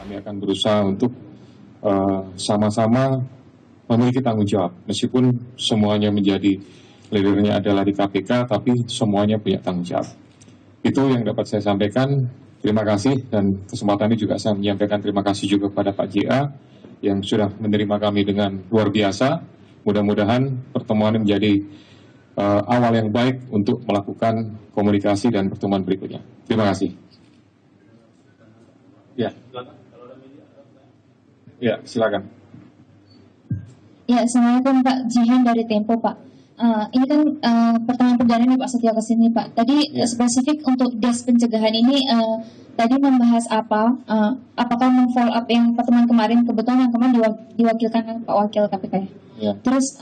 Kami akan berusaha untuk sama-sama memiliki tanggung jawab, meskipun semuanya menjadi leadernya adalah di KPK, tapi semuanya punya tanggung jawab. Itu yang dapat saya sampaikan. Terima kasih, dan kesempatan ini juga saya menyampaikan terima kasih juga kepada Pak JA yang sudah menerima kami dengan luar biasa. Mudah-mudahan pertemuan ini menjadi awal yang baik untuk melakukan komunikasi dan pertemuan berikutnya. Terima kasih. Ya, silakan. Ya, Assalamualaikum Pak, Jihan dari Tempo Pak. Ini kan pertanyaan perdana nih Pak setia kesini Pak. Tadi spesifik untuk des pencegahan ini tadi membahas apa? Apakah memfollow up yang pertemuan kemarin, kebetulan yang kemarin diwakilkan Pak Wakil KPK ya? Ya. Terus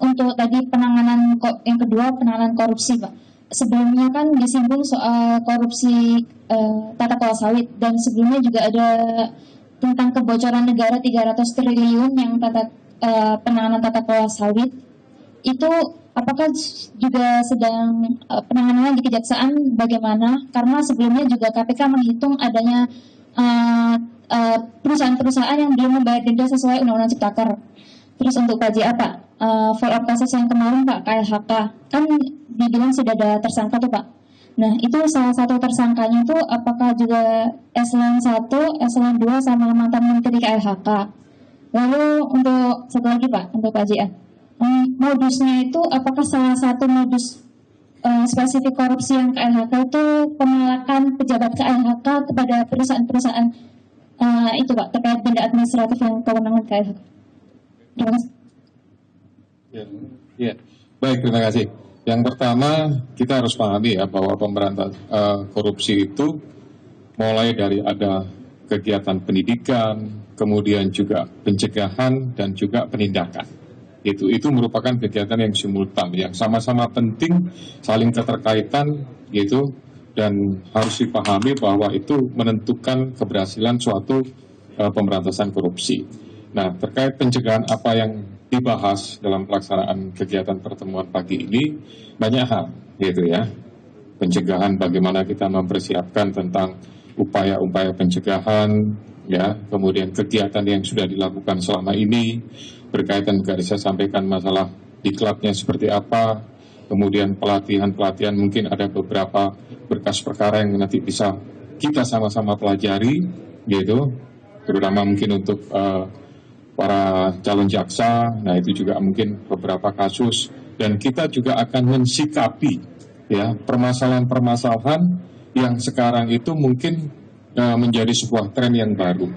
untuk tadi penanganan yang kedua penanganan korupsi Pak. Sebelumnya kan disinggung soal korupsi tata kelola sawit, dan sebelumnya juga ada tentang kebocoran negara 300 triliun yang penanganan tata kelola sawit. Itu apakah juga sedang penanganan di kejaksaan bagaimana? Karena sebelumnya juga KPK menghitung adanya perusahaan-perusahaan yang belum membayar denda sesuai Undang-Undang Ciptaker. Terus untuk Pak JA Pak, follow up kasus yang kemarin Pak KLHK kan dibilang sudah ada tersangka tuh Pak. Nah itu salah satu tersangkanya itu apakah juga eselon 1, eselon 2 sama mantan menteri KLHK? Lalu untuk satu lagi Pak, untuk Pak JA, modusnya itu apakah salah satu modus spesifik korupsi yang KLHK itu pemalakan pejabat KLHK kepada perusahaan-perusahaan itu Pak, terkait denda administratif yang kewenangan KLHK? Terima kasih. Ya. Baik, terima kasih. Yang pertama, kita harus pahami ya bahwa pemberantasan korupsi itu mulai dari ada kegiatan pendidikan, kemudian juga pencegahan dan juga penindakan. Itu merupakan kegiatan yang simultan, yang sama-sama penting, saling keterkaitan gitu, dan harus dipahami bahwa itu menentukan keberhasilan suatu pemberantasan korupsi. Nah, terkait pencegahan apa yang dibahas dalam pelaksanaan kegiatan pertemuan pagi ini, banyak hal gitu ya. Pencegahan bagaimana kita mempersiapkan tentang upaya-upaya pencegahan, ya, kemudian kegiatan yang sudah dilakukan selama ini, berkaitan juga saya sampaikan masalah diklatnya seperti apa, kemudian pelatihan-pelatihan, mungkin ada beberapa berkas perkara yang nanti bisa kita sama-sama pelajari, gitu, terutama mungkin untuk para calon jaksa. Nah itu juga mungkin beberapa kasus, dan kita juga akan mensikapi ya permasalahan-permasalahan yang sekarang itu mungkin menjadi sebuah tren yang baru.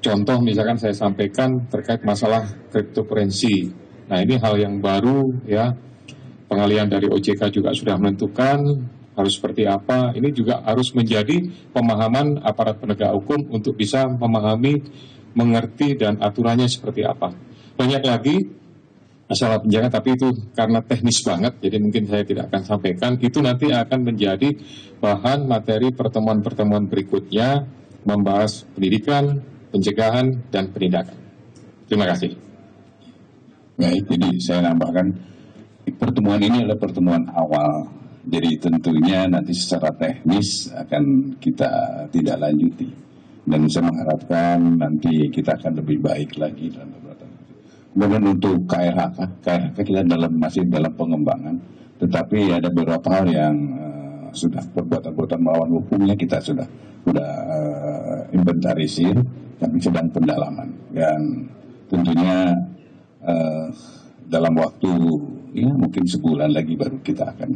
Contoh misalkan saya sampaikan terkait masalah cryptocurrency. Nah ini hal yang baru ya, pengalihan dari OJK juga sudah menentukan harus seperti apa. Ini juga harus menjadi pemahaman aparat penegak hukum untuk bisa memahami, mengerti dan aturannya seperti apa. Banyak lagi masalah penjara, tapi itu karena teknis banget, jadi mungkin saya tidak akan sampaikan. Itu nanti akan menjadi bahan materi pertemuan-pertemuan berikutnya, membahas pendidikan, pencegahan, dan penindakan. Terima kasih. Baik, jadi saya nambahkan, pertemuan ini adalah pertemuan awal. Jadi tentunya nanti secara teknis akan kita tidak lanjuti. Dan saya mengharapkan nanti kita akan lebih baik lagi dalam beberapa. Kemudian untuk KLHK kita masih dalam pengembangan, tetapi ada beberapa hal yang sudah perbuatan-perbuatan melawan hukumnya kita sudah inventarisir, kami sedang pendalaman, dan tentunya dalam waktu ya mungkin sebulan lagi baru kita akan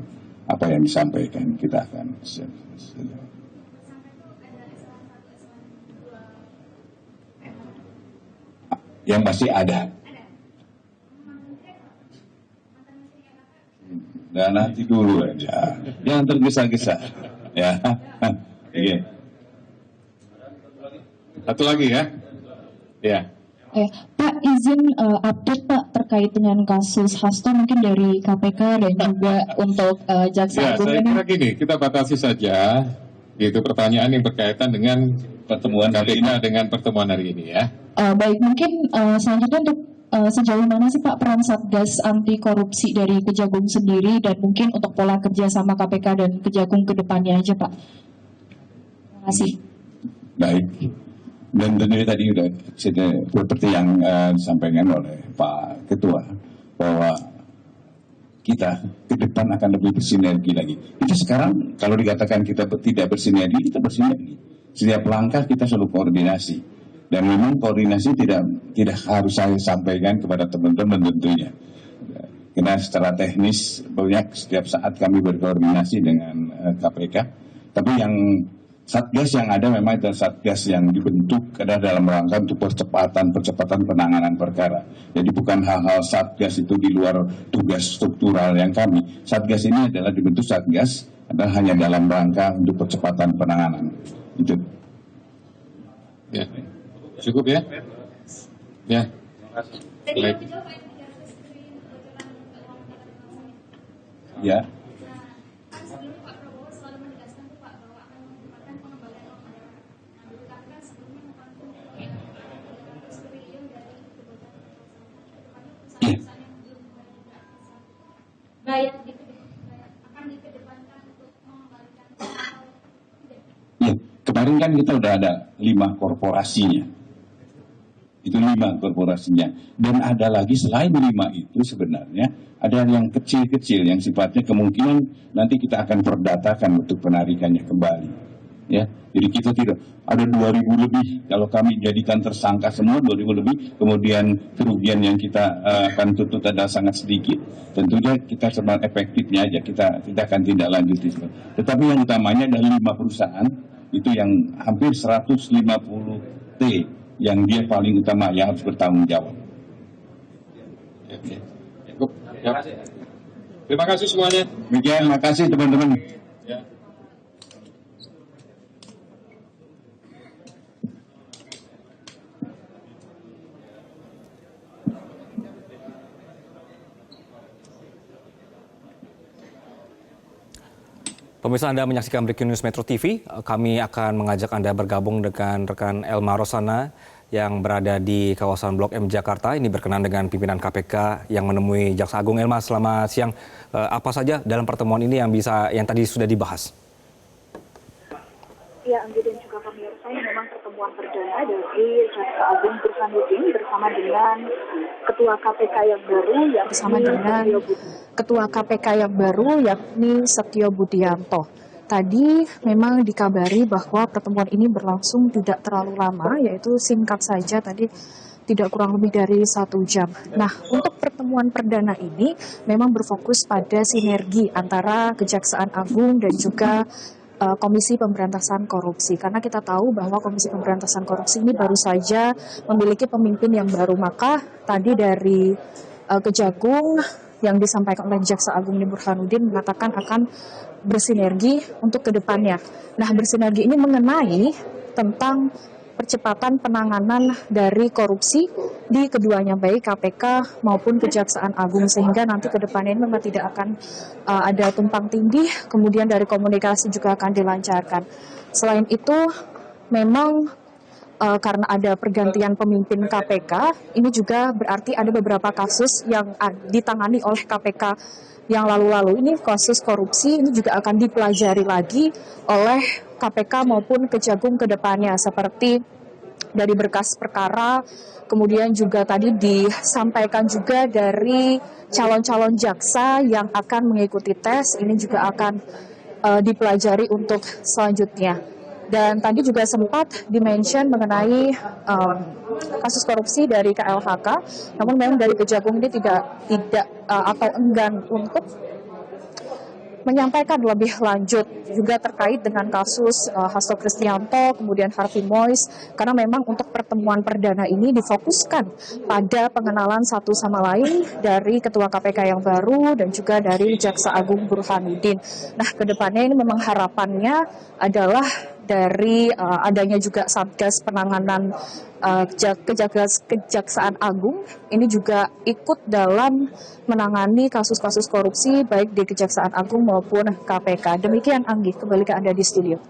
apa yang disampaikan kita akan yang masih ada. Dan nanti dulu aja, jangan tergesa-gesa. Ya, oke. Satu lagi ya. Ya. Pak, izin update Pak terkait dengan kasus Hasto mungkin dari KPK dan juga untuk jaksa agung. Saya kira gini, kita batasi saja gitu pertanyaan yang berkaitan dengan pertemuan KPK dengan pertemuan hari ini ya. Baik, mungkin selanjutnya untuk sejauh mana sih Pak peran Satgas anti korupsi dari Kejagung sendiri, dan mungkin untuk pola kerja sama KPK dan Kejagung ke depannya aja Pak. Terima kasih. Baik, Dan tentunya tadi seperti yang disampaikan oleh Pak Ketua, bahwa kita ke depan akan lebih bersinergi lagi. Itu sekarang kalau dikatakan kita tidak bersinergi, kita bersinergi. Setiap langkah kita selalu koordinasi. Dan memang koordinasi tidak harus saya sampaikan kepada teman-teman tentunya. Karena secara teknis banyak setiap saat kami berkoordinasi dengan KPK. Tapi yang Satgas yang ada memang itu Satgas yang dibentuk adalah dalam rangka untuk percepatan penanganan perkara. Jadi bukan hal-hal Satgas itu di luar tugas struktural yang kami. Satgas ini adalah dibentuk Satgas adalah hanya dalam rangka untuk percepatan penanganan. Itu. Ya. Cukup ya? Ya. Baik. Ya. Ya, kemarin kan kita udah ada 5 korporasinya. Itu 5 korporasinya. Dan ada lagi selain 5 itu sebenarnya ada yang kecil-kecil yang sifatnya kemungkinan nanti kita akan perdatakan untuk penarikannya kembali. Ya, jadi kita tidak ada 2.000 lebih. Kalau kami jadikan tersangka semua 2.000 lebih, kemudian kerugian yang kita akan tuntut adalah sangat sedikit. Tentunya kita cuma efektifnya aja kita akan tindak lanjuti. Tetapi yang utamanya ada 5 perusahaan itu yang hampir 150 T yang dia paling utama yang harus bertanggung jawab. Oke. Cukup. Ya. Terima kasih semuanya. Demikian, makasih teman-teman. Ya. Pemirsa, Anda menyaksikan Breaking News Metro TV. Kami akan mengajak Anda bergabung dengan rekan Elma Rosana yang berada di kawasan Blok M Jakarta. Ini berkenan dengan pimpinan KPK yang menemui Jaksa Agung. Elma, selamat siang. Apa saja dalam pertemuan ini yang tadi sudah dibahas? Ya, Anggi dan juga pemirsa, memang pertemuan perdana dari Jaksa Agung Burhanuddin bersama dengan Ketua KPK yang baru yakni Setio Budianto. Tadi memang dikabari bahwa pertemuan ini berlangsung tidak terlalu lama, yaitu singkat saja tadi tidak kurang lebih dari 1 jam. Nah, untuk pertemuan perdana ini memang berfokus pada sinergi antara Kejaksaan Agung dan juga Komisi Pemberantasan Korupsi. Karena kita tahu bahwa Komisi Pemberantasan Korupsi ini baru saja memiliki pemimpin yang baru. Maka tadi dari Kejagung yang disampaikan oleh Jaksa Agung Burhanuddin mengatakan akan bersinergi untuk kedepannya. Nah, bersinergi ini mengenai tentang percepatan penanganan dari korupsi di keduanya, baik KPK maupun Kejaksaan Agung, sehingga nanti ke depannya ini memang tidak akan ada tumpang tindih, kemudian dari komunikasi juga akan dilancarkan. Selain itu, memang karena ada pergantian pemimpin KPK, ini juga berarti ada beberapa kasus yang ditangani oleh KPK yang lalu-lalu. Ini kasus korupsi ini juga akan dipelajari lagi oleh KPK maupun Kejagung ke depannya, seperti dari berkas perkara, kemudian juga tadi disampaikan juga dari calon-calon jaksa yang akan mengikuti tes, ini juga akan dipelajari untuk selanjutnya. Dan tadi juga sempat dimention mengenai kasus korupsi dari KLHK, namun memang dari Kejagung ini tidak atau enggan untuk menyampaikan lebih lanjut juga terkait dengan kasus Hasto Kristianto, kemudian Harvey Mois, karena memang untuk pertemuan perdana ini difokuskan pada pengenalan satu sama lain dari Ketua KPK yang baru dan juga dari Jaksa Agung Burhanuddin. Nah, kedepannya ini memang harapannya adalah dari adanya juga Satgas Penanganan Kejaksaan Agung ini juga ikut dalam menangani kasus-kasus korupsi baik di Kejaksaan Agung maupun KPK. Demikian, Anggi, kembali ke Anda di studio.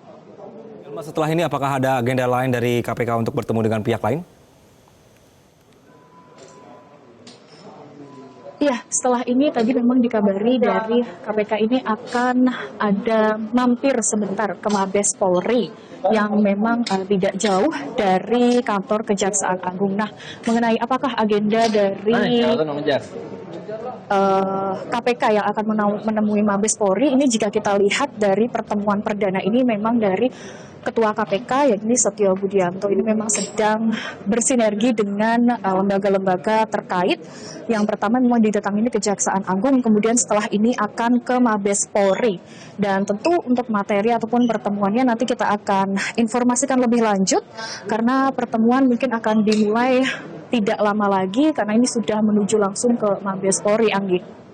Setelah ini apakah ada agenda lain dari KPK untuk bertemu dengan pihak lain? Ya, setelah ini tadi memang dikabari dari KPK ini akan ada mampir sebentar ke Mabes Polri yang memang tidak jauh dari kantor Kejaksaan Agung. Nah, mengenai apakah agenda dari KPK yang akan menemui Mabes Polri, ini jika kita lihat dari pertemuan perdana ini memang dari Ketua KPK yakni Setio Budianto ini memang sedang bersinergi dengan lembaga-lembaga terkait. Yang pertama memang didatangi Kejaksaan Agung, kemudian setelah ini akan ke Mabes Polri. Dan tentu untuk materi ataupun pertemuannya nanti kita akan informasikan lebih lanjut karena pertemuan mungkin akan dimulai tidak lama lagi karena ini sudah menuju langsung ke Mabes Polri, Anggi.